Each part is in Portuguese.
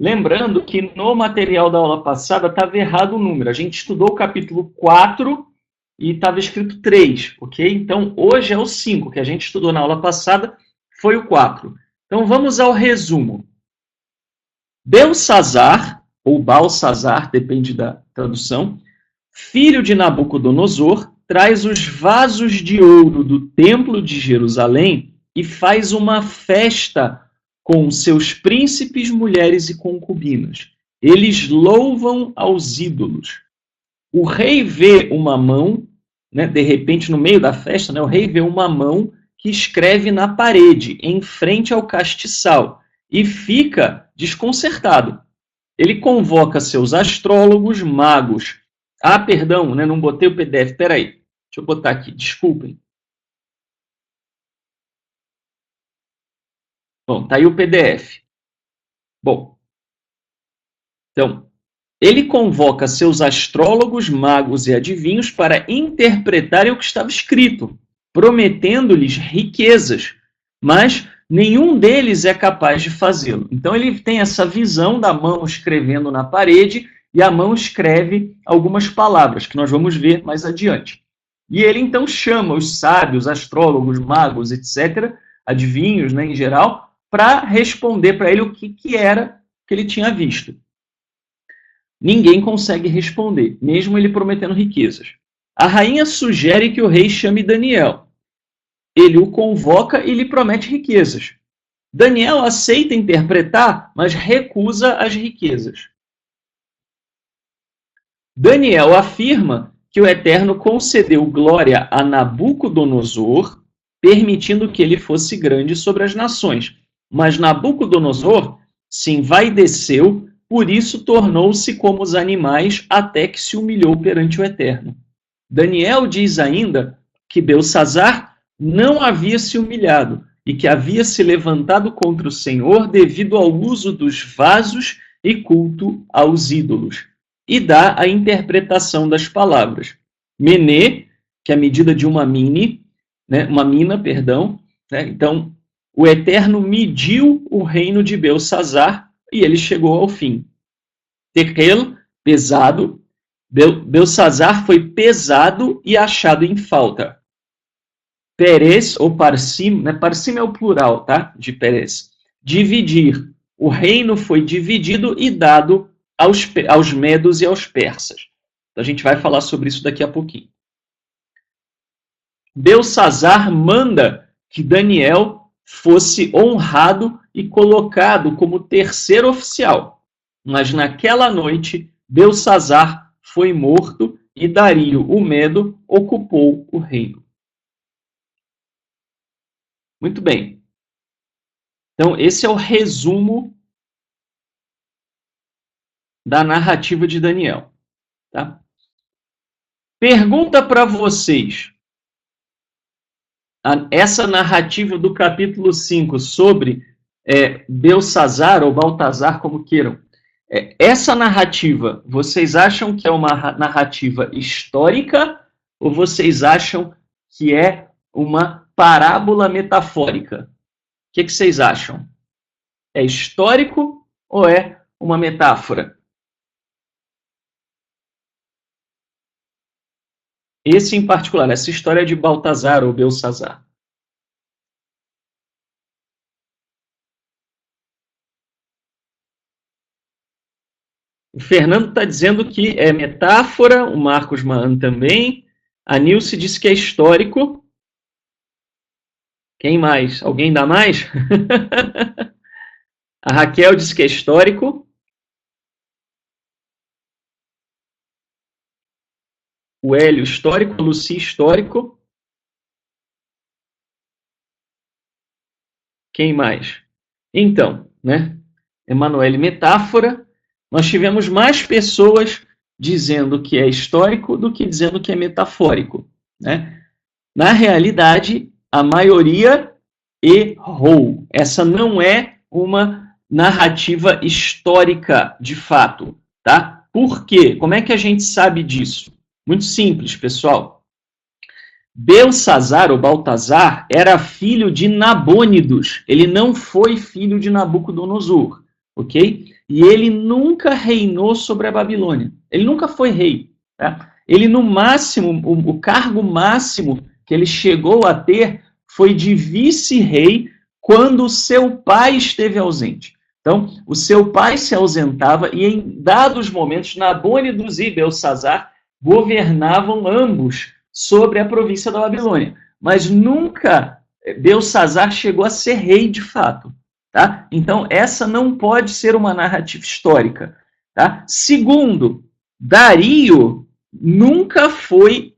Lembrando que no material da aula passada estava errado o número. A gente estudou o capítulo 4 e estava escrito 3, ok? Então, hoje é o 5, que a gente estudou na aula passada, foi o 4. Então, vamos ao resumo. Belsazar, ou Balsazar, depende da tradução, filho de Nabucodonosor, traz os vasos de ouro do templo de Jerusalém e faz uma festa com seus príncipes, mulheres e concubinas. Eles louvam aos ídolos. O rei vê uma mão, né, de repente no meio da festa, né, o rei vê uma mão que escreve na parede, em frente ao castiçal, e fica desconcertado. Ele convoca seus astrólogos, magos. Ah, perdão, né, não botei o PDF, peraí, deixa eu botar aqui, desculpem. Bom, tá aí o PDF. Bom, então, ele convoca seus astrólogos, magos e adivinhos para interpretarem o que estava escrito, prometendo-lhes riquezas, mas nenhum deles é capaz de fazê-lo. Então ele tem essa visão da mão escrevendo na parede e a mão escreve algumas palavras, que nós vamos ver mais adiante. E ele então chama os sábios, astrólogos, magos, etc., adivinhos, né, em geral, para responder para ele o que era que ele tinha visto. Ninguém consegue responder, mesmo ele prometendo riquezas. A rainha sugere que o rei chame Daniel. Ele o convoca e lhe promete riquezas. Daniel aceita interpretar, mas recusa as riquezas. Daniel afirma que o Eterno concedeu glória a Nabucodonosor, permitindo que ele fosse grande sobre as nações. Mas Nabucodonosor se envaideceu, por isso tornou-se como os animais até que se humilhou perante o Eterno. Daniel diz ainda que Belsazar não havia se humilhado e que havia se levantado contra o Senhor devido ao uso dos vasos e culto aos ídolos. E dá a interpretação das palavras. Mené, que é a medida de uma mina, né? Então, o Eterno mediu o reino de Belsazar e ele chegou ao fim. Tekel, pesado. Belsazar foi pesado e achado em falta. Peres, ou Parsim, né? Parsim é o plural, tá? De Peres. Dividir. O reino foi dividido e dado aos medos e aos persas. Então, a gente vai falar sobre isso daqui a pouquinho. Belsazar manda que Daniel fosse honrado e colocado como terceiro oficial. Mas naquela noite, Belsazar foi morto e Dario, o Medo, ocupou o reino. Muito bem. Então, esse é o resumo da narrativa de Daniel. Tá? Pergunta para vocês. Essa narrativa do capítulo 5 sobre Belsazar ou Baltazar, como queiram, essa narrativa, vocês acham que é uma narrativa histórica ou vocês acham que é uma parábola metafórica? O que vocês acham? É histórico ou é uma metáfora? Esse em particular, essa história de Baltazar ou Belsazar. O Fernando está dizendo que é metáfora, o Marcos Maan também. A Nilce disse que é histórico. Quem mais? Alguém dá mais? A Raquel disse que é histórico. O Hélio, histórico. A Luci, histórico. Quem mais? Então, né? Emanuele, metáfora. Nós tivemos mais pessoas dizendo que é histórico do que dizendo que é metafórico, né? Na realidade, a maioria errou. Essa não é uma narrativa histórica de fato, tá? Por quê? Como é que a gente sabe disso? Muito simples, pessoal. Belsazar, ou Baltazar, era filho de Nabônidos. Ele não foi filho de Nabucodonosor. ok? E ele nunca reinou sobre a Babilônia. Ele nunca foi rei. Tá? Ele, no máximo, o cargo máximo que ele chegou a ter foi de vice-rei quando o seu pai esteve ausente. Então, o seu pai se ausentava e, em dados momentos, Nabônides e Belsazar governavam ambos sobre a província da Babilônia. Mas nunca Belsazar chegou a ser rei de fato. Tá? Então, essa não pode ser uma narrativa histórica. Tá? Segundo, Dario nunca foi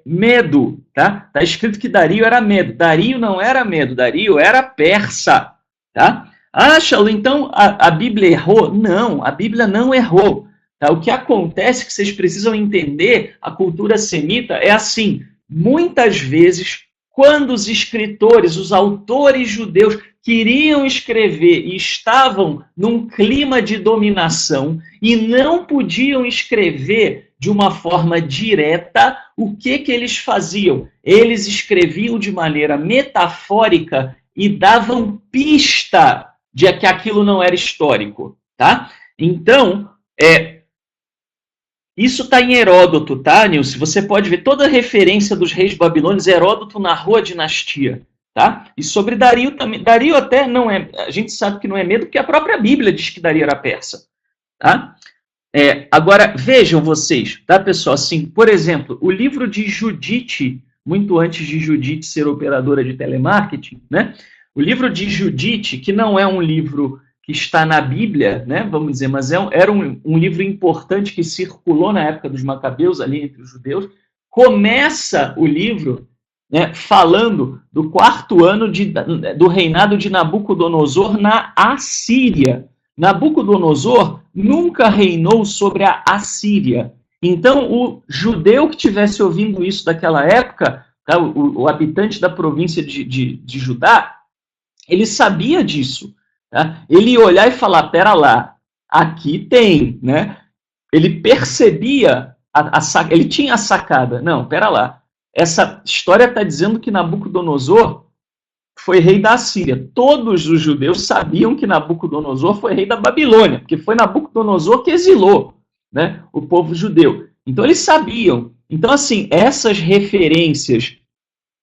Medo. Tá? Tá escrito que Dario era Medo. Dario não era Medo, Dario era persa. Tá? Ah, Shaul, então a Bíblia errou? Não, a Bíblia não errou. Tá? O que acontece é que vocês precisam entender, a cultura semita é assim, muitas vezes, quando os escritores, os autores judeus queriam escrever e estavam num clima de dominação e não podiam escrever de uma forma direta, o que eles faziam? Eles escreviam de maneira metafórica e davam pista de que aquilo não era histórico, tá? Então, isso está em Heródoto, tá, Nilce? Você pode ver toda a referência dos reis babilônios, Heródoto narrou a dinastia, tá? E sobre Dario também. Dario até não é, a gente sabe que não é Medo, porque a própria Bíblia diz que Dario era persa, tá? Agora, vejam vocês, tá, pessoal? Assim, por exemplo, o livro de Judite, muito antes de Judite ser operadora de telemarketing, né? O livro de Judite, que não é um livro que está na Bíblia, né, vamos dizer, mas era um livro importante que circulou na época dos Macabeus, ali entre os judeus, começa o livro, né, falando do 4º ano do reinado de Nabucodonosor na Assíria. Nabucodonosor nunca reinou sobre a Assíria. Então, o judeu que estivesse ouvindo isso daquela época, tá, o habitante da província de Judá, ele sabia disso. Tá? Ele ia olhar e falar, pera lá, aqui tem, né? Ele percebia, ele tinha a sacada. Não, pera lá, essa história está dizendo que Nabucodonosor foi rei da Assíria. Todos os judeus sabiam que Nabucodonosor foi rei da Babilônia, porque foi Nabucodonosor que exilou, né, o povo judeu. Então eles sabiam. Então, assim, essas referências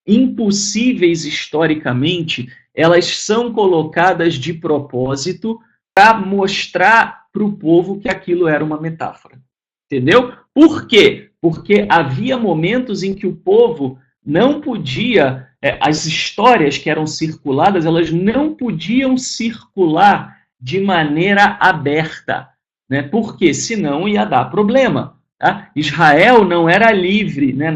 impossíveis historicamente, elas são colocadas de propósito para mostrar para o povo que aquilo era uma metáfora. Entendeu? Por quê? Porque havia momentos em que o povo não podia, as histórias que eram circuladas, elas não podiam circular de maneira aberta, né? Porque senão ia dar problema. Tá? Israel não era livre, né?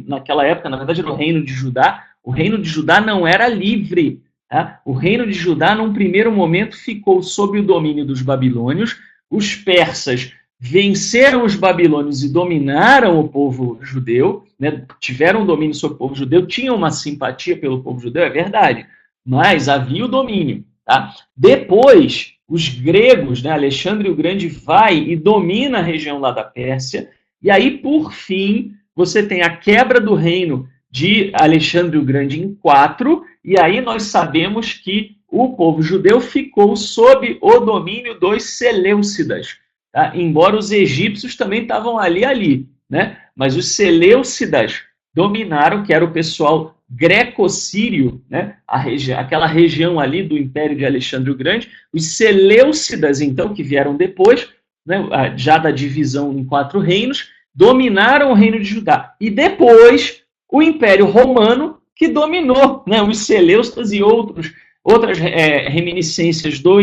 Naquela época, na verdade, era o reino de Judá. O reino de Judá não era livre. Tá? O reino de Judá, num primeiro momento, ficou sob o domínio dos babilônios. Os persas venceram os babilônios e dominaram o povo judeu, né? Tiveram domínio sobre o povo judeu, tinham uma simpatia pelo povo judeu, é verdade, mas havia o domínio. Tá? Depois, os gregos, né? Alexandre o Grande vai e domina a região lá da Pérsia, e aí, por fim, você tem a quebra do reino de Alexandre o Grande em 4, e aí nós sabemos que o povo judeu ficou sob o domínio dos Seleucidas. Tá? Embora os egípcios também estavam ali, né? Mas os Seleucidas dominaram, que era o pessoal greco-sírio, né? Aquela região ali do Império de Alexandre o Grande. Os Seleucidas, então, que vieram depois, né? Já da divisão em 4 reinos, dominaram o reino de Judá. E depois, o Império Romano, que dominou, né? Os Seleucidas e outras reminiscências do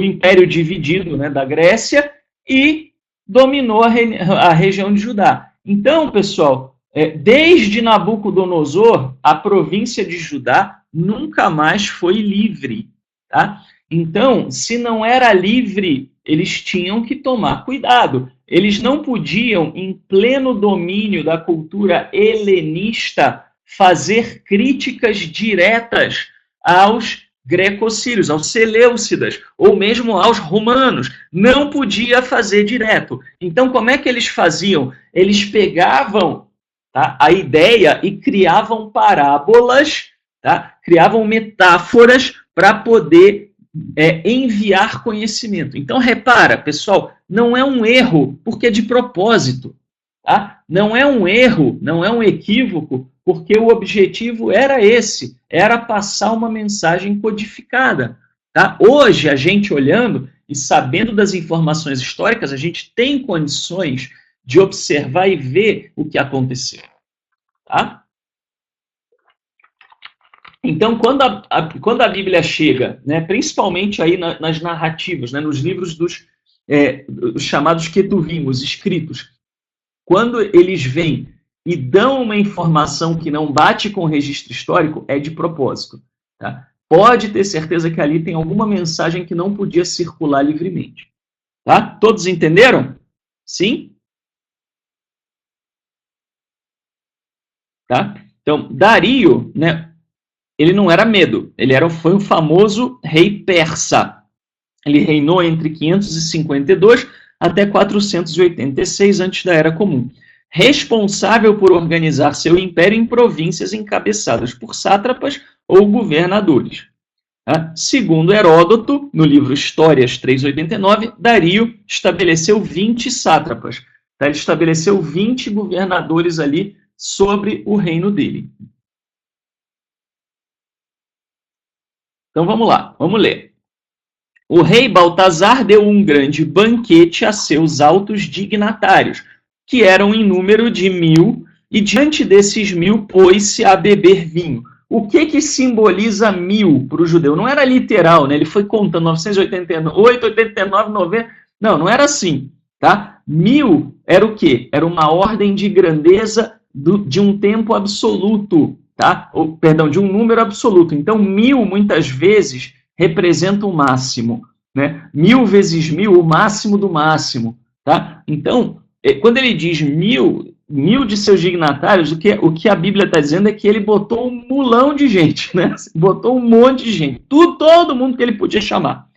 Império dividido, né, da Grécia, e dominou a região de Judá. Então, pessoal, desde Nabucodonosor, a província de Judá nunca mais foi livre. Tá? Então, se não era livre, eles tinham que tomar cuidado. Eles não podiam, em pleno domínio da cultura helenista, fazer críticas diretas aos greco-sírios, aos seleucidas, ou mesmo aos romanos. Não podia fazer direto. Então, como é que eles faziam? Eles pegavam, tá, a ideia e criavam parábolas, tá? Criavam metáforas para poder enviar conhecimento. Então, repara, pessoal, não é um erro porque é de propósito. Tá? Não é um erro, não é um equívoco, porque o objetivo era esse, era passar uma mensagem codificada. Tá? Hoje, a gente olhando e sabendo das informações históricas, a gente tem condições de observar e ver o que aconteceu. Tá? Então, quando a Bíblia chega, né, principalmente aí nas narrativas, né, nos livros dos chamados Ketuvim, os escritos, quando eles vêm e dão uma informação que não bate com o registro histórico, é de propósito. Tá? Pode ter certeza que ali tem alguma mensagem que não podia circular livremente. Tá? Todos entenderam? Sim? Tá? Então, Dario, né, ele não era Medo, ele foi um famoso rei persa. Ele reinou entre 552 até 486 antes da Era Comum, responsável por organizar seu império em províncias encabeçadas por sátrapas ou governadores. Segundo Heródoto, no livro Histórias 389, Dario estabeleceu 20 sátrapas. Ele estabeleceu 20 governadores ali sobre o reino dele. Então vamos lá, vamos ler. O rei Baltazar deu um grande banquete a seus altos dignatários, que eram em número de 1000, e diante desses 1000 pôs-se a beber vinho. O que simboliza 1000 para o judeu? Não era literal, né? Ele foi contando 988, 89, 90. Não era assim. Tá? 1000 era o quê? Era uma ordem de grandeza de um tempo absoluto. Tá? Perdão, de um número absoluto. Então, 1000, muitas vezes, representa o máximo. Né? 1000 vezes 1000, o máximo do máximo. Tá? Então, quando ele diz 1000 de seus dignatários, o que a Bíblia está dizendo é que ele botou um mulão de gente, né? Botou um monte de gente, todo mundo que ele podia chamar.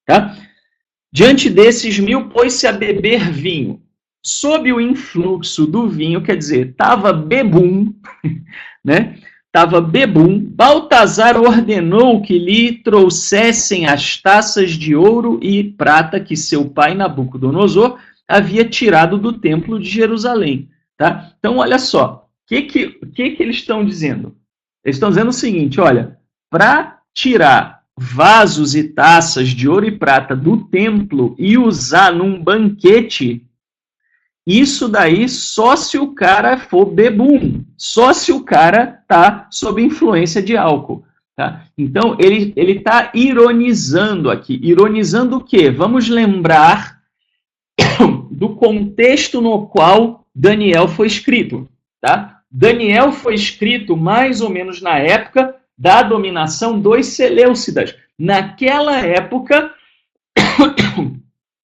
Tá? Diante desses 1000, pôs-se a beber vinho. Sob o influxo do vinho, quer dizer, estava bebum, né? Estava bebum. Baltazar ordenou que lhe trouxessem as taças de ouro e prata que seu pai Nabucodonosor havia tirado do templo de Jerusalém. Tá? Então, olha só, o que eles estão dizendo? Eles estão dizendo o seguinte, olha, para tirar vasos e taças de ouro e prata do templo e usar num banquete, isso daí só se o cara for bebum, só se o cara tá sob influência de álcool. Tá? Então, ele está ironizando aqui. Ironizando o quê? Vamos lembrar do contexto no qual Daniel foi escrito. Tá? Daniel foi escrito mais ou menos na época da dominação dos Seleucidas. Naquela época,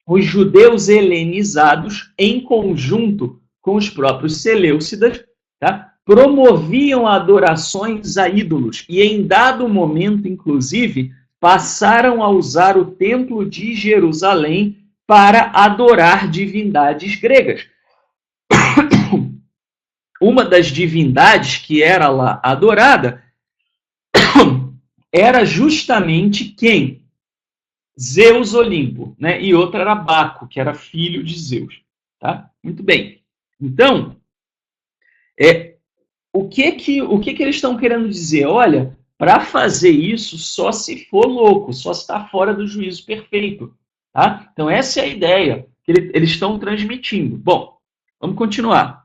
os judeus helenizados, em conjunto com os próprios Seleucidas, tá? Promoviam adorações a ídolos e, em dado momento, inclusive, passaram a usar o templo de Jerusalém para adorar divindades gregas. Uma das divindades que era lá adorada era justamente quem? Zeus Olimpo, né? E outra era Baco, que era filho de Zeus. Tá? Muito bem. Então, o que eles estão querendo dizer? Olha, para fazer isso, só se for louco, só se está fora do juízo perfeito. Tá? Então, essa é a ideia que eles estão transmitindo. Bom, vamos continuar.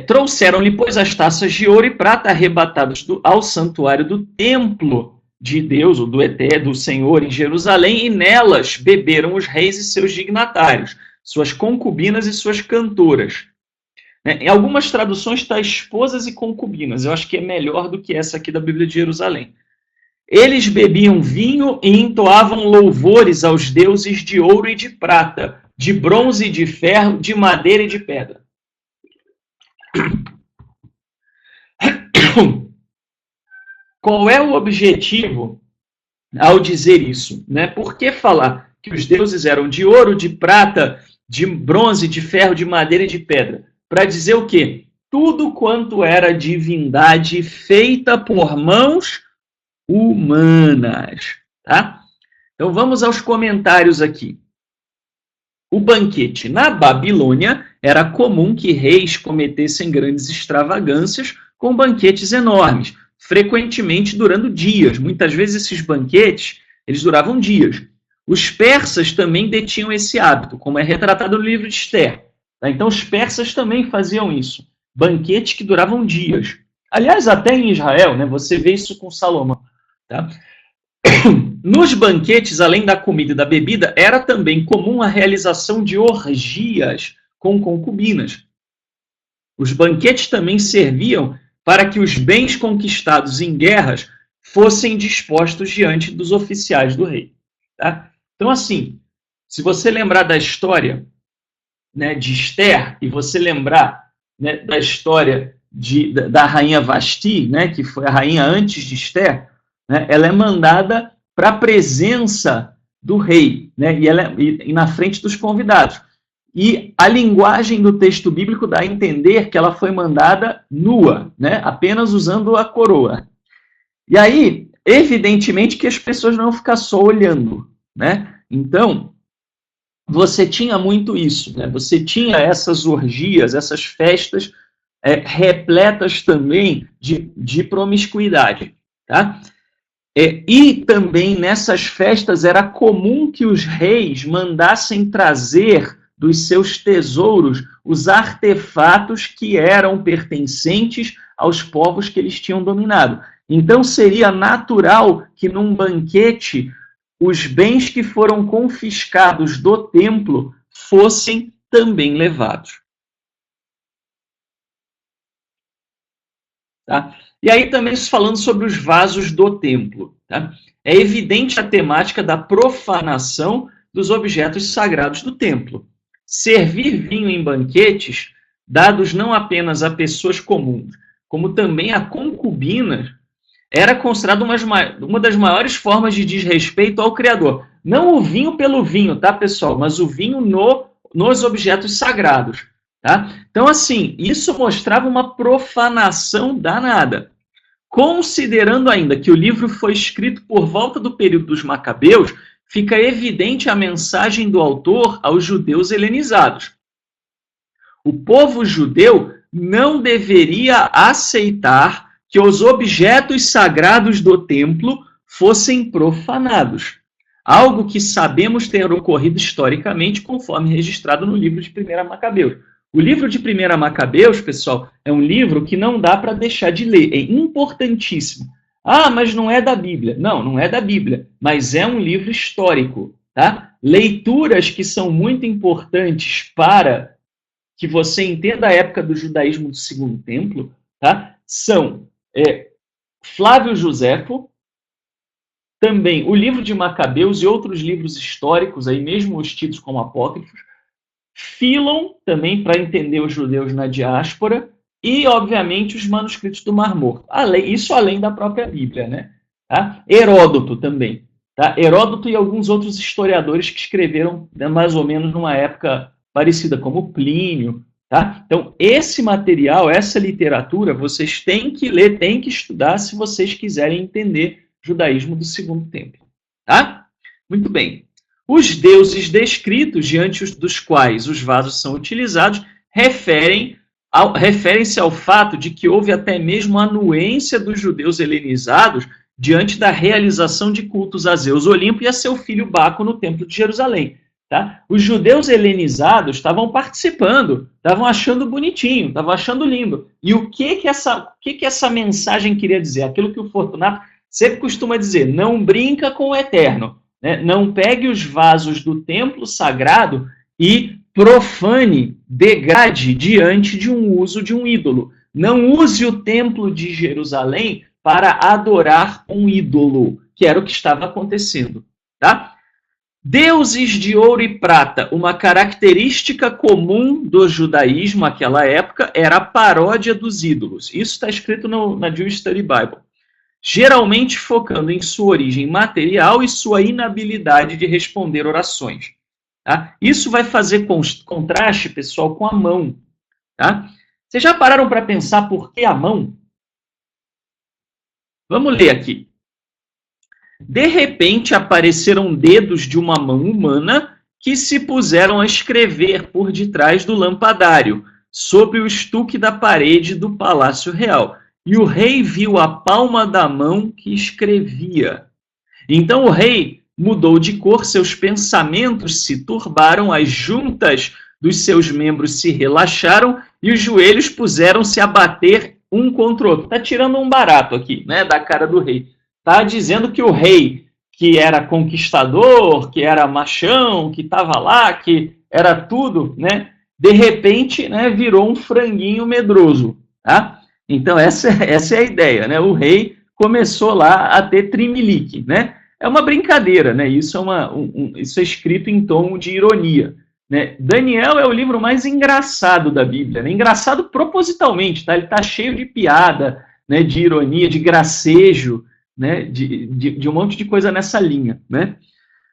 Trouxeram-lhe, pois, as taças de ouro e prata arrebatadas ao santuário do templo de Deus, ou do Senhor em Jerusalém, e nelas beberam os reis e seus dignatários, suas concubinas e suas cantoras. Em algumas traduções está esposas e concubinas, eu acho que é melhor do que essa aqui da Bíblia de Jerusalém. Eles bebiam vinho e entoavam louvores aos deuses de ouro e de prata, de bronze e de ferro, de madeira e de pedra. Qual é o objetivo ao dizer isso? Né? Por que falar que os deuses eram de ouro, de prata, de bronze, de ferro, de madeira e de pedra? Para dizer o quê? tudo quanto era divindade feita por mãos humanas. Tá? Então vamos aos comentários aqui. O banquete na Babilônia era comum que reis cometessem grandes extravagâncias com banquetes enormes, frequentemente durando dias. Muitas vezes esses banquetes, eles duravam dias. Os persas também detinham esse hábito, como é retratado no livro de Esther. Tá? Então os persas também faziam isso, banquetes que duravam dias. Aliás, até em Israel, né, você vê isso com Salomão. Tá? Nos banquetes, além da comida e da bebida, era também comum a realização de orgias com concubinas. Os banquetes também serviam para que os bens conquistados em guerras fossem dispostos diante dos oficiais do rei. Tá? Então, assim, se você lembrar da história, né, de Esther, e você lembrar, né, da história da rainha Vasti, né, que foi a rainha antes de Esther, né, ela é mandada para a presença do rei, né, e na frente dos convidados. E a linguagem do texto bíblico dá a entender que ela foi mandada nua, né, apenas usando a coroa. E aí, evidentemente que as pessoas não vão ficar só olhando, né? Então, você tinha muito isso, né? Você tinha essas orgias, essas festas repletas também de promiscuidade, tá? E também nessas festas era comum que os reis mandassem trazer dos seus tesouros os artefatos que eram pertencentes aos povos que eles tinham dominado. Então seria natural que num banquete os bens que foram confiscados do templo fossem também levados. Tá? E aí também falando sobre os vasos do templo. Tá? É evidente a temática da profanação dos objetos sagrados do templo. Servir vinho em banquetes, dados não apenas a pessoas comuns, como também a concubinas, era considerado uma das maiores formas de desrespeito ao Criador. Não o vinho pelo vinho, tá, pessoal? Mas o vinho nos objetos sagrados. Tá? Então, assim, isso mostrava uma profanação danada. Considerando ainda que o livro foi escrito por volta do período dos Macabeus, fica evidente a mensagem do autor aos judeus helenizados. O povo judeu não deveria aceitar que os objetos sagrados do templo fossem profanados. Algo que sabemos ter ocorrido historicamente, conforme registrado no livro de 1 Macabeus. O livro de 1 Macabeus, pessoal, é um livro que não dá para deixar de ler. É importantíssimo. Ah, mas não é da Bíblia. Não, não é da Bíblia, mas é um livro histórico. Tá? Leituras que são muito importantes para que você entenda a época do judaísmo do Segundo Templo, tá? São Flávio Joséfo, também o livro de Macabeus e outros livros históricos, aí mesmo os tidos como apócrifos, Fílon, também para entender os judeus na diáspora, e, obviamente, os manuscritos do Mar Morto. Isso além da própria Bíblia, né? Tá? Heródoto também. Tá? Heródoto e alguns outros historiadores que escreveram, né, mais ou menos numa época parecida, como Plínio. Tá? Então, esse material, essa literatura, vocês têm que ler, têm que estudar se vocês quiserem entender o judaísmo do Segundo Templo. Tá? Muito bem. Os deuses descritos, diante dos quais os vasos são utilizados, referem-se ao fato de que houve até mesmo anuência dos judeus helenizados diante da realização de cultos a Zeus Olimpo e a seu filho Baco no Templo de Jerusalém. Tá? Os judeus helenizados estavam participando, estavam achando bonitinho, estavam achando lindo. E o que essa mensagem queria dizer? Aquilo que o Fortunato sempre costuma dizer, não brinca com o eterno. Né? Não pegue os vasos do templo sagrado e profane, degrade diante de um uso de um ídolo. Não use o templo de Jerusalém para adorar um ídolo, que era o que estava acontecendo. Tá? Deuses de ouro e prata, uma característica comum do judaísmo naquela época era a paródia dos ídolos. Isso está escrito na Jewish Study Bible. Geralmente focando em sua origem material e sua inabilidade de responder orações. Tá? Isso vai fazer contraste, pessoal, com a mão. Tá? Vocês já pararam para pensar por que a mão? Vamos ler aqui. De repente apareceram dedos de uma mão humana que se puseram a escrever por detrás do lampadário, sobre o estuque da parede do Palácio Real. E o rei viu a palma da mão que escrevia. Então o rei mudou de cor, seus pensamentos se turbaram, as juntas dos seus membros se relaxaram e os joelhos puseram-se a bater um contra o outro. Está tirando um barato aqui, né, da cara do rei. Está dizendo que o rei, que era conquistador, que era machão, que estava lá, que era tudo, né, de repente, né, virou um franguinho medroso. Tá? Então essa é a ideia. Né? O rei começou lá a ter trimelique. Né? É uma brincadeira, né? Isso isso é escrito em tom de ironia. Né? Daniel é o livro mais engraçado da Bíblia. Né? Engraçado propositalmente, tá? Ele está cheio de piada, né? De ironia, de gracejo, né? De um monte de coisa nessa linha. Né?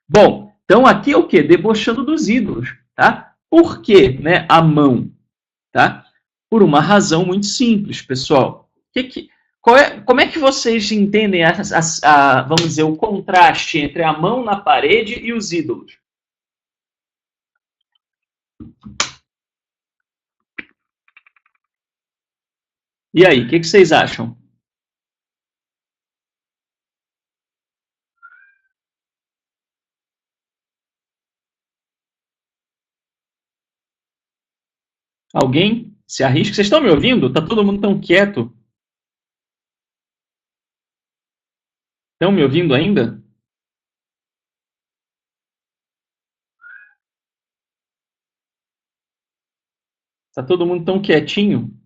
Bom, então aqui é o quê? Debochando dos ídolos. Tá? Por que, né, a mão? Tá? Por uma razão muito simples, pessoal. Como é que vocês entendem vamos dizer, o contraste entre a mão na parede e os ídolos? E aí, o que vocês acham? Alguém se arrisca? Vocês estão me ouvindo? Tá todo mundo tão quieto? Estão me ouvindo ainda? Tá todo mundo tão quietinho?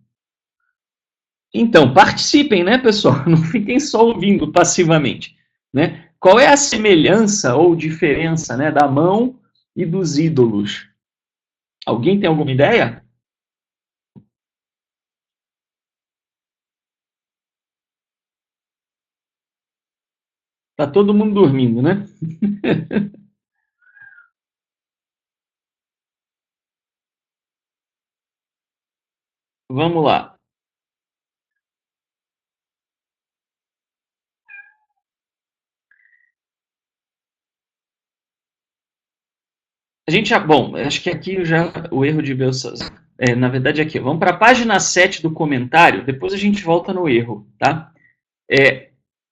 Então, participem, né, pessoal? Não fiquem só ouvindo passivamente. Né? Qual é a semelhança ou diferença, né, da mão e dos ídolos? Alguém tem alguma ideia? Tá todo mundo dormindo, né? Vamos lá. A gente já, bom, acho que aqui já o erro de Belshazzar. Na verdade, aqui, vamos para a página 7 do comentário, depois a gente volta no erro, tá?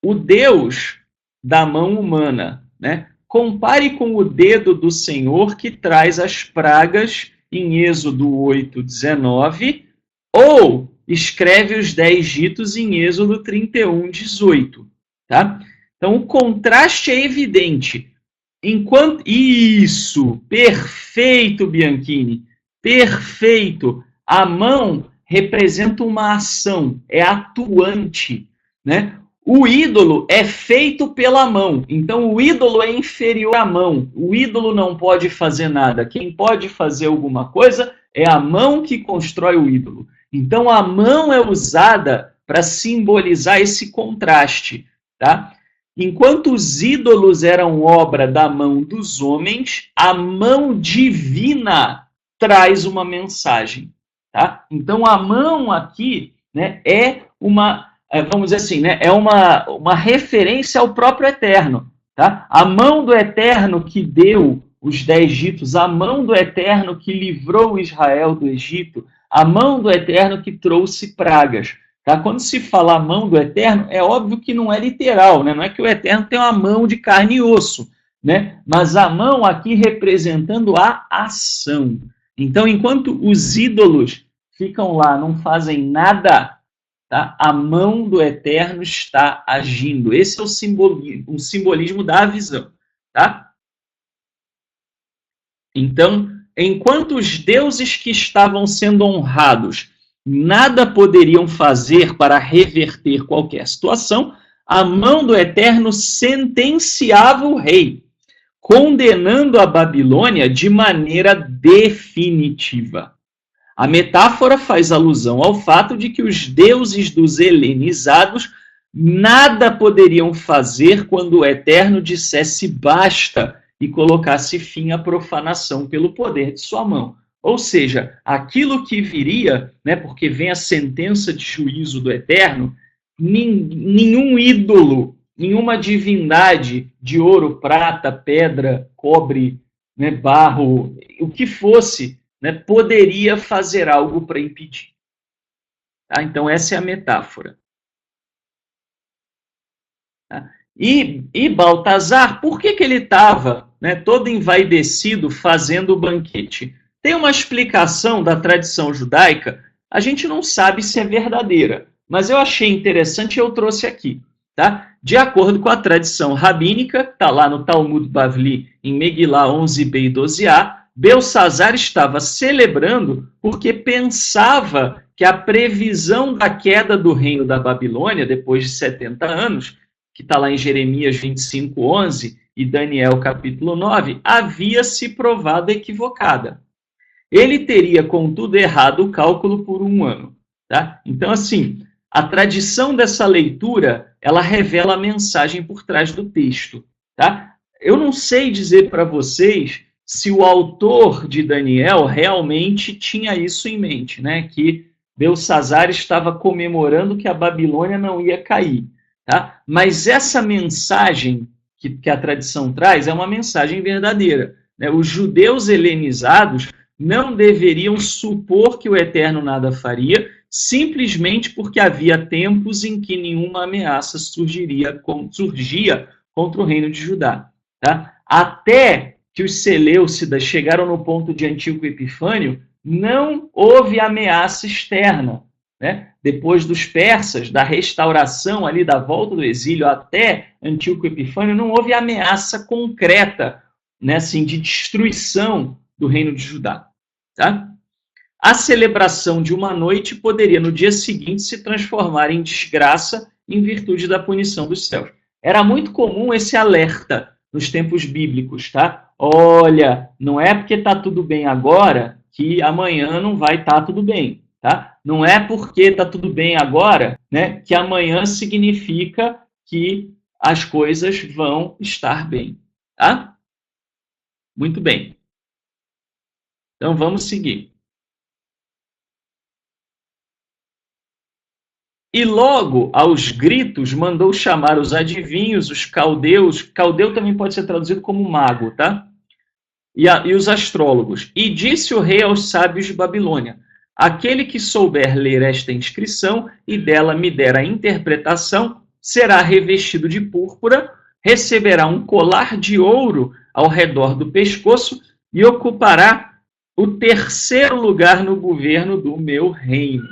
O Deus da mão humana, né? Compare com o dedo do Senhor que traz as pragas em Êxodo 8:19, ou escreve os 10 ditos em Êxodo 31:18, tá? Então o contraste é evidente. Enquanto isso, perfeito, Bianchini, perfeito. A mão representa uma ação, é atuante, né? O ídolo é feito pela mão, então o ídolo é inferior à mão. O ídolo não pode fazer nada. Quem pode fazer alguma coisa é a mão que constrói o ídolo. Então a mão é usada para simbolizar esse contraste, tá? Enquanto os ídolos eram obra da mão dos homens, a mão divina traz uma mensagem. Tá? Então, a mão aqui, né, é uma, vamos dizer assim, né, é uma referência ao próprio Eterno. Tá? A mão do Eterno que deu os 10 ditos, a mão do Eterno que livrou Israel do Egito, a mão do Eterno que trouxe pragas. Tá? Quando se fala a mão do Eterno, é óbvio que não é literal, né? Não é que o Eterno tem uma mão de carne e osso, né? Mas a mão aqui representando a ação. Então, enquanto os ídolos ficam lá, não fazem nada, tá? A mão do Eterno está agindo. Esse é o simbolismo da visão. Tá? Então, enquanto os deuses que estavam sendo honrados nada poderiam fazer para reverter qualquer situação, a mão do Eterno sentenciava o rei, condenando a Babilônia de maneira definitiva. A metáfora faz alusão ao fato de que os deuses dos helenizados nada poderiam fazer quando o Eterno dissesse basta e colocasse fim à profanação pelo poder de sua mão. Ou seja, aquilo que viria, né, porque vem a sentença de juízo do Eterno, nenhum ídolo, nenhuma divindade de ouro, prata, pedra, cobre, né, barro, o que fosse, né, poderia fazer algo para impedir. Tá? Então, essa é a metáfora. Tá? E Baltazar, por que ele estava, né, todo envaidecido fazendo o banquete? Tem uma explicação da tradição judaica, a gente não sabe se é verdadeira, mas eu achei interessante e eu trouxe aqui. Tá? De acordo com a tradição rabínica, está lá no Talmud Bavli, em Megillah 11b e 12a, Belsazar estava celebrando porque pensava que a previsão da queda do reino da Babilônia, depois de 70 anos, que está lá em Jeremias 25:11 e Daniel capítulo 9, havia se provado equivocada. Ele teria, contudo, errado o cálculo por 1 ano. Tá? Então, assim, a tradição dessa leitura, ela revela a mensagem por trás do texto. Tá? Eu não sei dizer para vocês se o autor de Daniel realmente tinha isso em mente, né? Que Belsazar estava comemorando que a Babilônia não ia cair. Tá? Mas essa mensagem que a tradição traz é uma mensagem verdadeira. Né? Os judeus helenizados não deveriam supor que o Eterno nada faria, simplesmente porque havia tempos em que nenhuma ameaça surgia contra o reino de Judá. Tá? Até que os Seleucidas chegaram no ponto de Antíoco Epifânio, não houve ameaça externa. Né? Depois dos persas, da restauração ali, da volta do exílio até Antíoco Epifânio, não houve ameaça concreta, né, assim, de destruição do reino de Judá. Tá? A celebração de uma noite poderia, no dia seguinte, se transformar em desgraça em virtude da punição dos céus. Era muito comum esse alerta nos tempos bíblicos, tá? Olha, não é porque está tudo bem agora que amanhã não vai estar tudo bem, tá? Não é porque está tudo bem agora, né, que amanhã significa que as coisas vão estar bem, tá? Muito bem. Então vamos seguir. E logo, aos gritos, mandou chamar os adivinhos, os caldeus. Caldeu também pode ser traduzido como mago, tá? E os astrólogos. E disse o rei aos sábios de Babilônia: aquele que souber ler esta inscrição e dela me der a interpretação, será revestido de púrpura, receberá um colar de ouro ao redor do pescoço e ocupará o 3º lugar no governo do meu reino.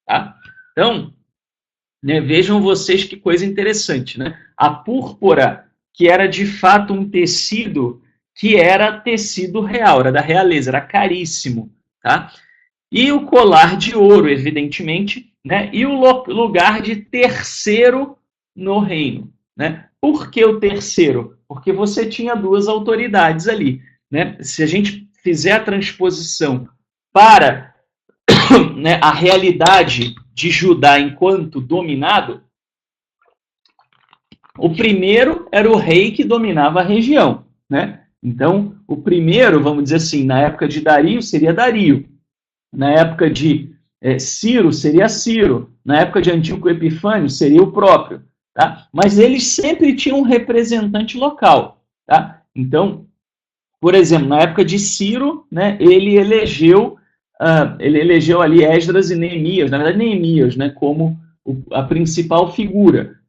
Tá? Então, né, vejam vocês que coisa interessante, né? A púrpura, que era de fato um tecido que era tecido real, era da realeza, era caríssimo, tá? E o colar de ouro, evidentemente, né? E o lugar de 3º no reino, né? Por que o 3º? Porque você tinha 2 autoridades ali, né? Se a gente fizer a transposição para, né, a realidade de Judá enquanto dominado, o primeiro era o rei que dominava a região, né? Então, o primeiro, vamos dizer assim, na época de Dario, seria Dario. Na época de Ciro, seria Ciro. Na época de Antíoco Epifânio, seria o próprio. Tá? Mas eles sempre tinham um representante local. Tá? Então, por exemplo, na época de Ciro, né, ele elegeu ali Esdras e Neemias, na verdade Neemias, né, como a principal figura.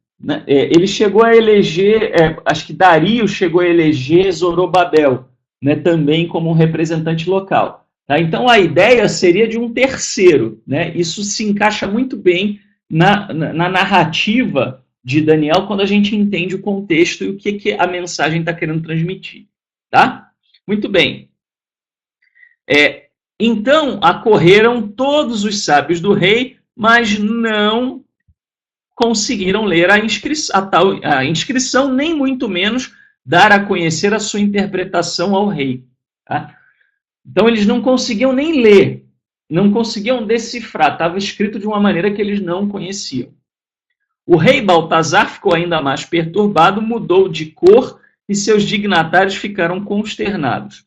Ele chegou a eleger, acho que Dario chegou a eleger Zorobabel, né, também como um representante local. Tá? Então a ideia seria de um 3º. Né? Isso se encaixa muito bem na narrativa de Daniel quando a gente entende o contexto e o que a mensagem está querendo transmitir. Tá? Muito bem. Então acorreram todos os sábios do rei, mas não conseguiram ler a inscrição, nem muito menos dar a conhecer a sua interpretação ao rei. Tá? Então, eles não conseguiam nem ler, não conseguiam decifrar, estava escrito de uma maneira que eles não conheciam. O rei Baltazar ficou ainda mais perturbado, mudou de cor e seus dignatários ficaram consternados.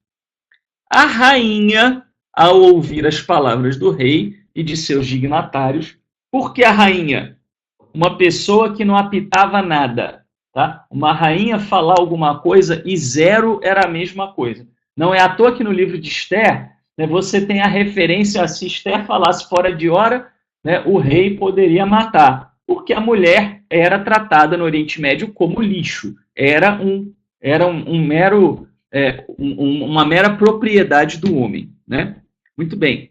A rainha ao ouvir as palavras do rei e de seus dignatários, porque a rainha, uma pessoa que não apitava nada, tá? Uma rainha falar alguma coisa e zero era a mesma coisa. Não é à toa que no livro de Esther, né, você tem a referência a se Esther falasse fora de hora, né, o rei poderia matar, porque a mulher era tratada no Oriente Médio como lixo, era uma mera propriedade do homem, né? Muito bem.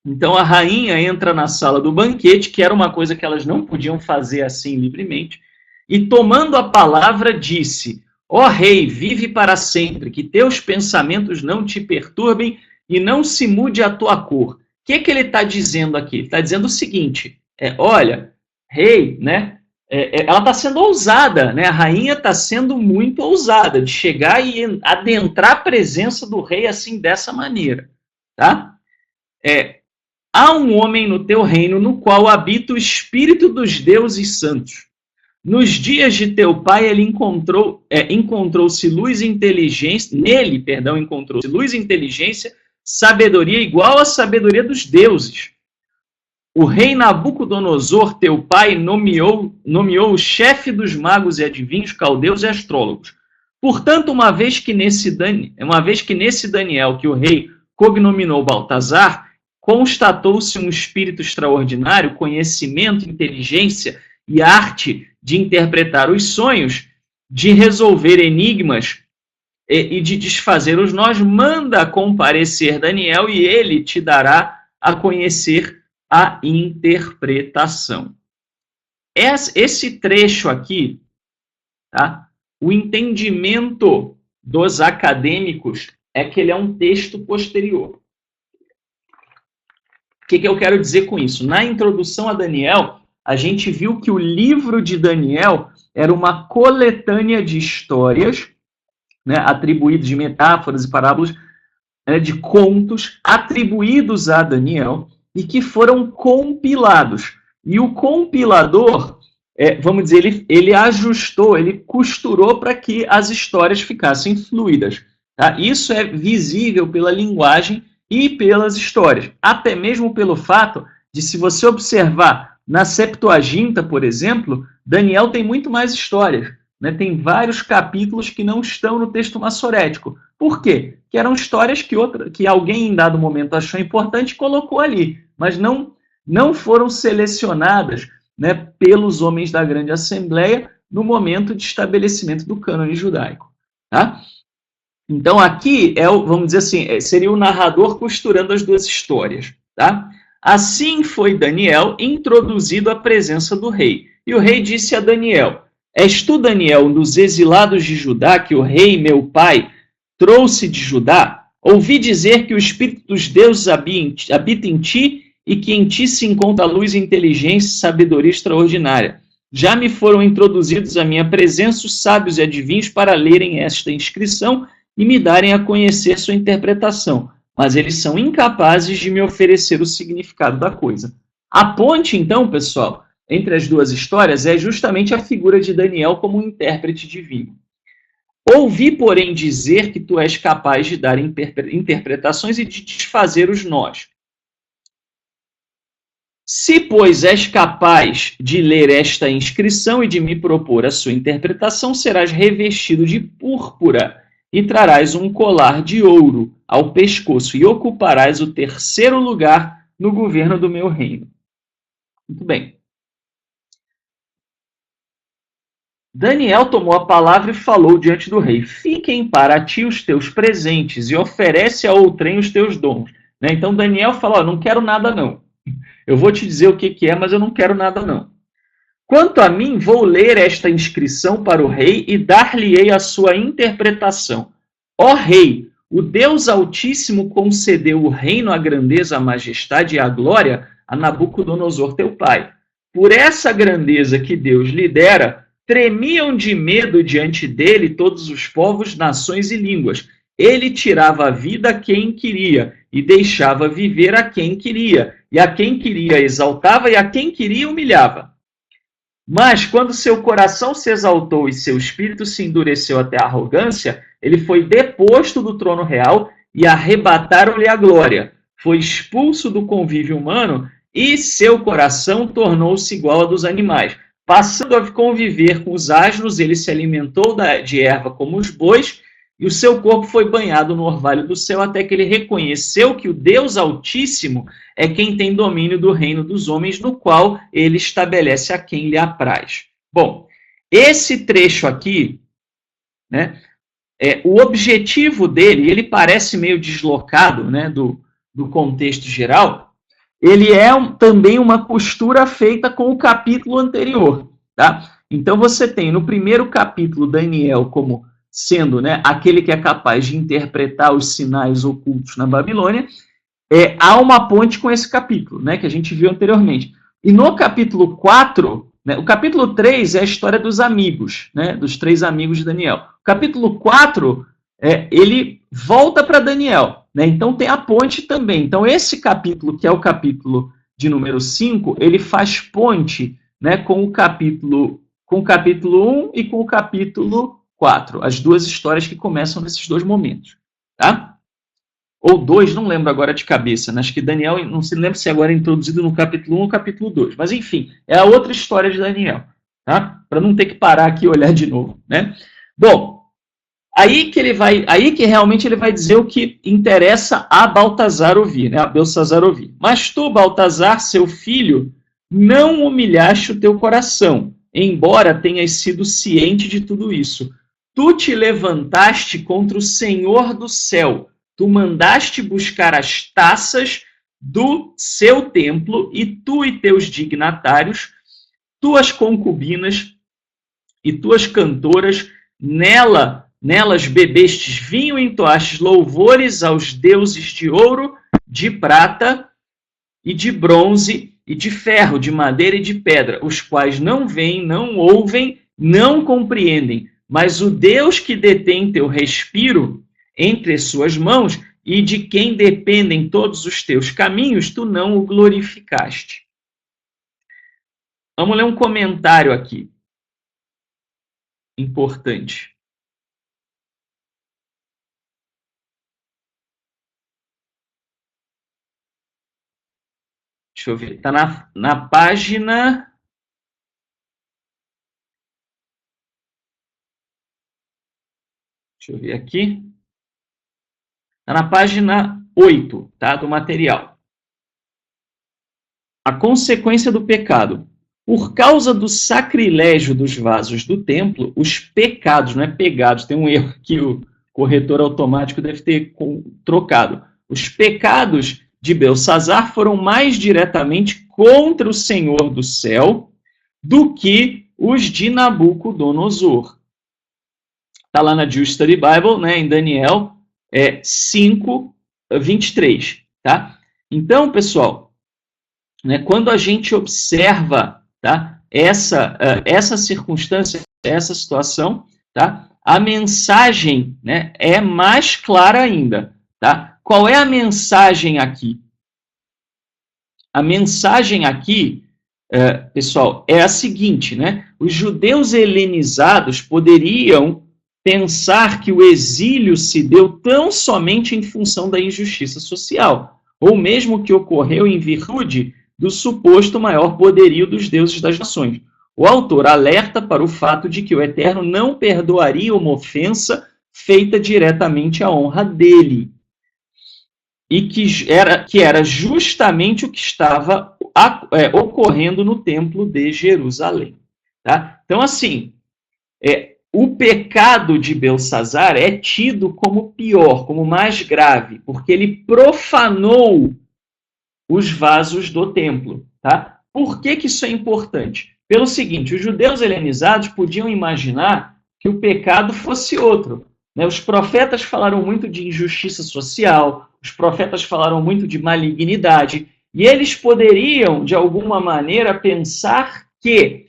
Então a rainha entra na sala do banquete, que era uma coisa que elas não podiam fazer assim livremente, e tomando a palavra disse: ó rei, vive para sempre, que teus pensamentos não te perturbem e não se mude a tua cor. O que ele está dizendo aqui? Ele está dizendo o seguinte, olha, rei, né? Ela está sendo ousada, né? A rainha está sendo muito ousada de chegar e adentrar a presença do rei assim, dessa maneira, tá? Há um homem no teu reino no qual habita o espírito dos deuses santos. Nos dias de teu pai ele encontrou-se luz e inteligência, encontrou-se luz e inteligência, sabedoria igual à sabedoria dos deuses. O rei Nabucodonosor, teu pai, nomeou o chefe dos magos e adivinhos, caldeus e astrólogos. Portanto, uma vez que nesse Daniel, que o rei cognominou Baltazar, constatou-se um espírito extraordinário, conhecimento, inteligência e arte de interpretar os sonhos, de resolver enigmas e de desfazer os nós, manda comparecer Daniel e ele te dará a conhecer a interpretação. Esse trecho aqui, tá? O entendimento dos acadêmicos é que ele é um texto posterior. O que eu quero dizer com isso? Na introdução a Daniel, a gente viu que o livro de Daniel era uma coletânea de histórias, né, atribuídos de metáforas e parábolas, né, de contos atribuídos a Daniel e que foram compilados. E o compilador, vamos dizer, ele ajustou, ele costurou para que as histórias ficassem fluidas. Tá? Isso é visível pela linguagem e pelas histórias. Até mesmo pelo fato de, se você observar na Septuaginta, por exemplo, Daniel tem muito mais histórias. Né? Tem vários capítulos que não estão no texto massorético. Por quê? Que eram histórias que alguém em dado momento achou importante e colocou ali, mas não foram selecionadas, né, pelos homens da grande assembleia no momento de estabelecimento do cânone judaico. Tá? Então aqui, vamos dizer assim, seria o narrador costurando as duas histórias. Tá? Assim foi Daniel introduzido à presença do rei. E o rei disse a Daniel: és tu, Daniel, um dos exilados de Judá, que o rei, meu pai, trouxe de Judá? Ouvi dizer que o Espírito dos deuses habita em ti e que em ti se encontra luz, inteligência e sabedoria extraordinária. Já me foram introduzidos à minha presença os sábios e adivinhos para lerem esta inscrição e me darem a conhecer sua interpretação, mas eles são incapazes de me oferecer o significado da coisa. A ponte, então, pessoal, entre as duas histórias é justamente a figura de Daniel como um intérprete divino. Ouvi, porém, dizer que tu és capaz de dar interpretações e de desfazer os nós. Se, pois, és capaz de ler esta inscrição e de me propor a sua interpretação, serás revestido de púrpura e trarás um colar de ouro ao pescoço e ocuparás o terceiro lugar no governo do meu reino. Muito bem. Daniel tomou a palavra e falou diante do rei: fiquem para ti os teus presentes e oferece a outrem os teus dons. Né? Então Daniel falou: não quero nada não. Eu vou te dizer o que é, mas eu não quero nada não. Quanto a mim, vou ler esta inscrição para o rei e dar-lhe-ei a sua interpretação. Ó rei, o Deus Altíssimo concedeu o reino, a grandeza, a majestade e a glória a Nabucodonosor, teu pai. Por essa grandeza que Deus lhe dera, tremiam de medo diante dele todos os povos, nações e línguas. Ele tirava a vida a quem queria e deixava viver a quem queria. E a quem queria exaltava e a quem queria humilhava. Mas quando seu coração se exaltou e seu espírito se endureceu até a arrogância, ele foi deposto do trono real e arrebataram-lhe a glória. Foi expulso do convívio humano e seu coração tornou-se igual a dos animais. Passando a conviver com os asnos, ele se alimentou de erva como os bois, e o seu corpo foi banhado no orvalho do céu, até que ele reconheceu que o Deus Altíssimo é quem tem domínio do reino dos homens, no qual ele estabelece a quem lhe apraz. Bom, esse trecho aqui, né, o objetivo dele, ele parece meio deslocado, né, do contexto geral, ele é também uma costura feita com o capítulo anterior, tá? Então você tem no primeiro capítulo Daniel como sendo, né, aquele que é capaz de interpretar os sinais ocultos na Babilônia. Há uma ponte com esse capítulo, né, que a gente viu anteriormente. E no capítulo 4, né, o capítulo 3 é a história dos amigos, né, dos 3 amigos de Daniel. O capítulo 4, ele volta para Daniel, né, então tem a ponte também. Então esse capítulo, que é o capítulo de número 5, ele faz ponte, né, com o capítulo 1 e com o capítulo 4, as duas histórias que começam nesses dois momentos, tá? Ou 2, não lembro agora de cabeça, né? Acho que Daniel, não se lembra se agora é introduzido no capítulo 1 ou capítulo 2, mas enfim, é a outra história de Daniel, tá? Para não ter que parar aqui e olhar de novo, né? Bom, aí que realmente ele vai dizer o que interessa a Baltazar ouvir, né? A Belsazar ouvir. Mas tu, Baltazar, seu filho, não humilhaste o teu coração, embora tenhas sido ciente de tudo isso. Tu te levantaste contra o Senhor do céu. Tu mandaste buscar as taças do seu templo, e tu e teus dignatários, tuas concubinas e tuas cantoras, nelas bebestes vinho e entoastes louvores aos deuses de ouro, de prata e de bronze, e de ferro, de madeira e de pedra, os quais não veem, não ouvem, não compreendem, mas o Deus que detém teu respiro entre suas mãos e de quem dependem todos os teus caminhos, tu não o glorificaste. Vamos ler um comentário aqui. Importante. Deixa eu ver. Está na página... Deixa eu ver aqui. Está na página 8, tá, do material. A consequência do pecado. Por causa do sacrilégio dos vasos do templo, os pecados, não é pegados, tem um erro que o corretor automático deve ter trocado. Os pecados de Belsazar foram mais diretamente contra o Senhor do céu do que os de Nabucodonosor. Está lá na Jewish Study Bible, né, em Daniel 5, 23. Tá? Então, pessoal, né, quando a gente observa, tá, essa circunstância, essa situação, tá, a mensagem, né, é mais clara ainda. Tá? Qual é a mensagem aqui? A mensagem aqui, pessoal, é a seguinte, né? Os judeus helenizados poderiam pensar que o exílio se deu tão somente em função da injustiça social, ou mesmo que ocorreu em virtude do suposto maior poderio dos deuses das nações. O autor alerta para o fato de que o Eterno não perdoaria uma ofensa feita diretamente à honra dele, e que era justamente o que estava ocorrendo no templo de Jerusalém. Tá? Então, assim, o pecado de Belsazar é tido como pior, como mais grave, porque ele profanou os vasos do templo. Tá? Por que isso é importante? Pelo seguinte, os judeus helenizados podiam imaginar que o pecado fosse outro. Né? Os profetas falaram muito de injustiça social, os profetas falaram muito de malignidade, e eles poderiam, de alguma maneira, pensar que,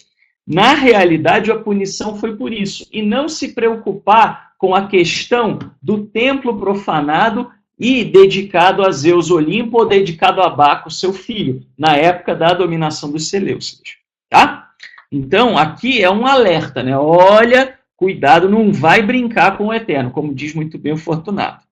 na realidade, a punição foi por isso, e não se preocupar com a questão do templo profanado e dedicado a Zeus Olimpo ou dedicado a Baco, seu filho, na época da dominação dos Seleucidas. Tá? Então, aqui é um alerta, né? Olha, cuidado, não vai brincar com o Eterno, como diz muito bem o Fortunato.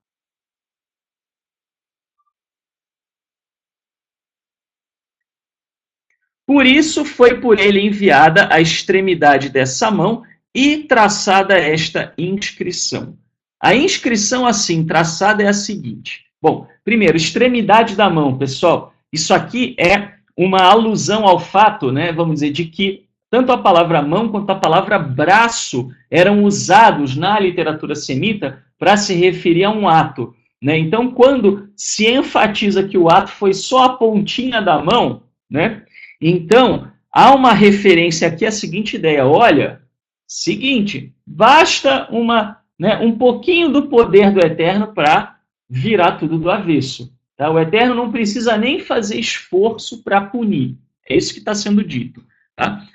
Por isso foi por ele enviada a extremidade dessa mão e traçada esta inscrição. A inscrição assim traçada é a seguinte. Bom, primeiro, extremidade da mão, pessoal. Isso aqui é uma alusão ao fato, né, vamos dizer, de que tanto a palavra mão quanto a palavra braço eram usados na literatura semita para se referir a um ato, né? Então, quando se enfatiza que o ato foi só a pontinha da mão, né? Então, há uma referência aqui à seguinte ideia: olha, seguinte, basta um pouquinho do poder do Eterno para virar tudo do avesso. Tá? O Eterno não precisa nem fazer esforço para punir. É isso que está sendo dito. Tá?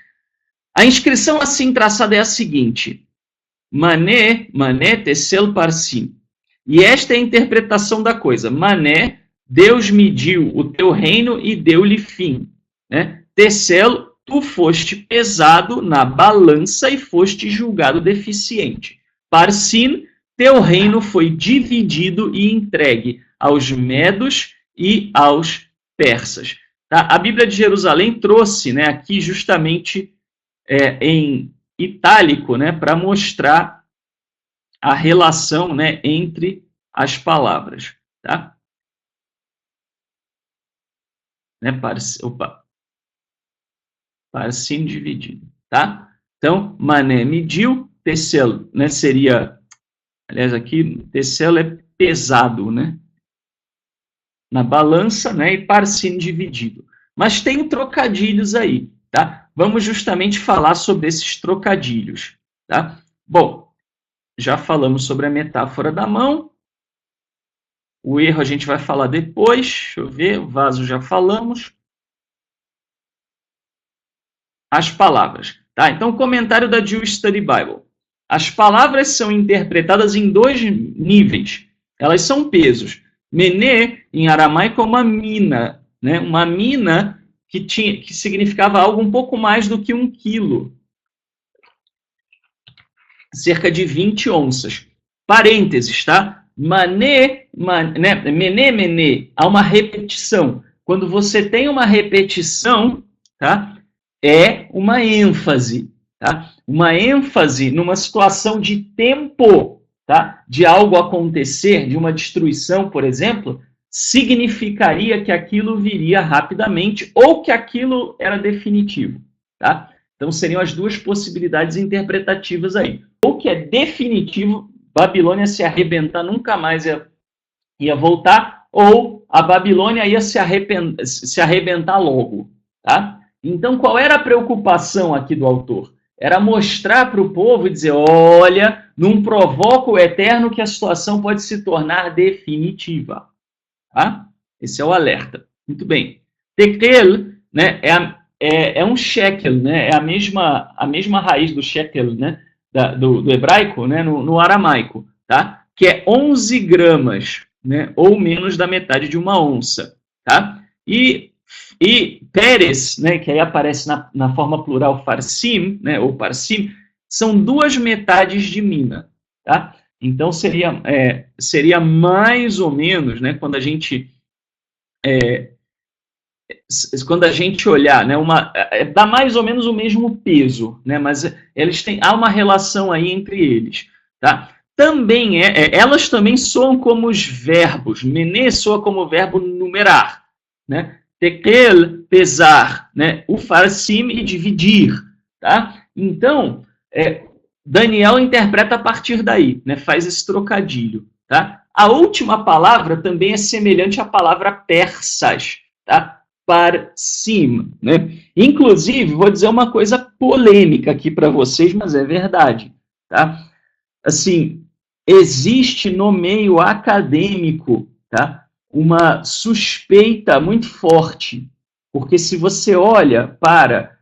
A inscrição assim traçada é a seguinte: Mané, Mané Tessel Parsim. E esta é a interpretação da coisa. Mané, Deus mediu o teu reino e deu-lhe fim. Né? Tessel, tu foste pesado na balança e foste julgado deficiente. Parsim, teu reino foi dividido e entregue aos medos e aos persas. Tá? A Bíblia de Jerusalém trouxe, né, aqui justamente em itálico, né, para mostrar a relação, né, entre as palavras. Tá? Né, Parsim dividido. Tá? Então, mané mediu, tecel, né, seria, aliás, aqui, tecel é pesado, né? Na balança, né, e parsim dividido. Mas tem trocadilhos aí, tá? Vamos justamente falar sobre esses trocadilhos, tá? Bom, já falamos sobre a metáfora da mão. O erro a gente vai falar depois. Deixa eu ver, o vaso já falamos. As palavras, tá? Então, comentário da Jewish Study Bible. As palavras são interpretadas em dois níveis. Elas são pesos. Mené, em aramaico, é uma mina, né? Uma mina que significava algo um pouco mais do que 1 quilo. Cerca de 20 onças. Parênteses, tá? Mané, mené, mené. Há uma repetição. Quando você tem uma repetição, tá? É uma ênfase. Tá? Uma ênfase numa situação de tempo, tá? De algo acontecer, de uma destruição, por exemplo, significaria que aquilo viria rapidamente ou que aquilo era definitivo. Tá? Então, seriam as duas possibilidades interpretativas aí. Ou que é definitivo, Babilônia se arrebentar, nunca mais ia voltar, ou a Babilônia ia se arrebentar logo. Tá? Então, qual era a preocupação aqui do autor? Era mostrar para o povo e dizer, olha, não provoca o Eterno que a situação pode se tornar definitiva. Tá? Esse é o alerta. Muito bem. Tekel, né, é um shekel, né, é a mesma raiz do shekel, né, do hebraico, né, no aramaico, tá? Que é 11 gramas, né, ou menos da metade de uma onça. Tá? E Pérez, né, que aí aparece na forma plural farsim, né, ou parsim, são 2 metades de mina. Tá? Então, seria mais ou menos, né, quando a gente olhar, né, dá mais ou menos o mesmo peso, né, mas há uma relação aí entre eles. Tá? Também elas também soam como os verbos. Mené soa como o verbo numerar, né? Tekel, pesar, né? O farsim e dividir, tá? Então, Daniel interpreta a partir daí, né? Faz esse trocadilho, tá? A última palavra também é semelhante à palavra persas, tá? Parsim, né? Inclusive, vou dizer uma coisa polêmica aqui para vocês, mas é verdade, tá? Assim, existe no meio acadêmico, tá? Uma suspeita muito forte, porque se você olha para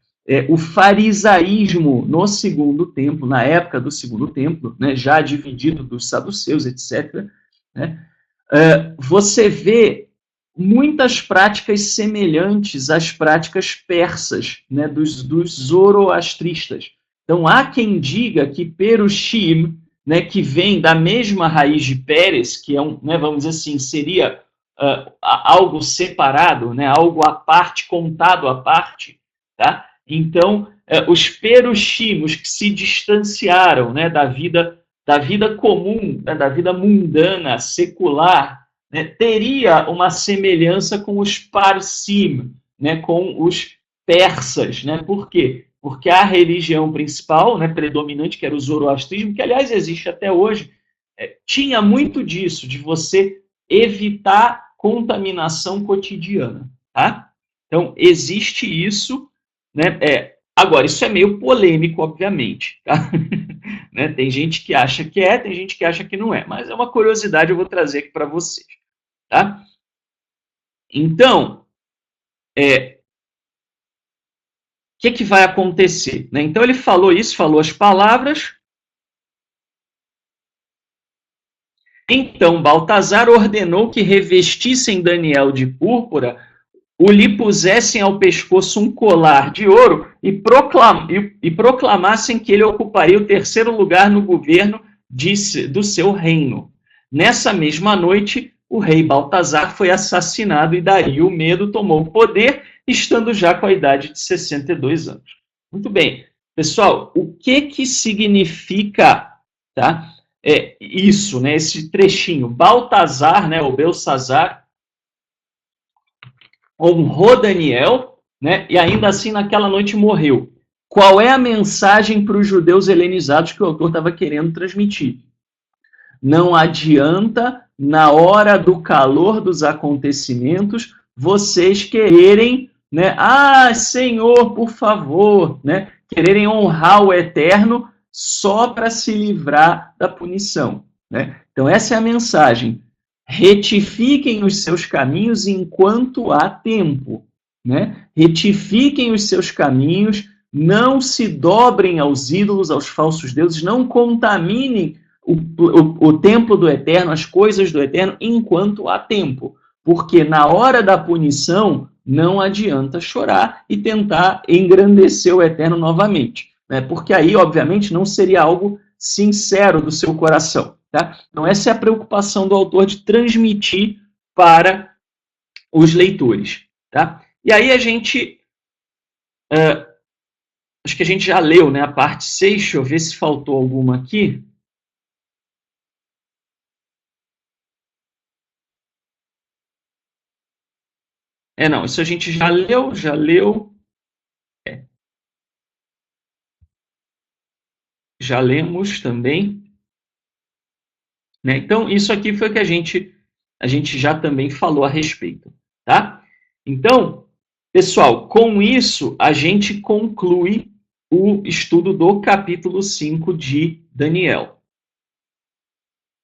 o farisaísmo no Segundo Templo, na época do Segundo Templo, né, já dividido dos saduceus, etc., né, você vê muitas práticas semelhantes às práticas persas, né, dos zoroastristas. Então, há quem diga que Perushim, né, que vem da mesma raiz de Pérez, que é né, vamos dizer assim, seria algo separado, né, algo à parte, contado à parte, Tá? Então, os perushim, os que se distanciaram, né, da vida comum, né, da vida mundana, secular, né, teria uma semelhança com os parsim, né, com os persas. Né? Por quê? Porque a religião principal, né, predominante, que era o zoroastrismo, que aliás existe até hoje, tinha muito disso, de você evitar contaminação cotidiana. Tá? Então, existe isso. Né? Agora, isso é meio polêmico, obviamente. Tá? Né? Tem gente que acha que é, tem gente que acha que não é. Mas é uma curiosidade, eu vou trazer aqui para vocês. Tá? Então, o que vai acontecer? Né? Então, ele falou isso, falou as palavras. Então, Baltazar ordenou que revestissem Daniel de púrpura, o lhe pusessem ao pescoço um colar de ouro e proclamassem que ele ocuparia o terceiro lugar no governo do seu reino. Nessa mesma noite, o rei Baltazar foi assassinado e Dario, o medo, tomou o poder, estando já com a idade de 62 anos. Muito bem. Pessoal, o que significa, tá? Isso, né? Esse trechinho. Baltazar, né? Ou Belsazar, honrou Daniel, né? E ainda assim naquela noite morreu. Qual é a mensagem para os judeus helenizados que o autor estava querendo transmitir? Não adianta, na hora do calor dos acontecimentos, vocês quererem, né? Ah, Senhor, por favor, né? Quererem honrar o eterno só para se livrar da punição, né? Então essa é a mensagem. Retifiquem os seus caminhos enquanto há tempo, né? Retifiquem os seus caminhos, não se dobrem aos ídolos, aos falsos deuses, não contaminem o templo do Eterno, as coisas do Eterno, enquanto há tempo. Porque na hora da punição, não adianta chorar e tentar engrandecer o Eterno novamente. Né? Porque aí, obviamente, não seria algo sincero do seu coração. Tá? Então, essa é a preocupação do autor de transmitir para os leitores. Tá? E aí a gente... acho que a gente já leu, né, a parte 6, deixa eu ver se faltou alguma aqui. Não, isso a gente já leu. Já lemos também. Né? Então, isso aqui foi o que a gente já também falou a respeito. Tá? Então, pessoal, com isso, a gente conclui o estudo do capítulo 5 de Daniel.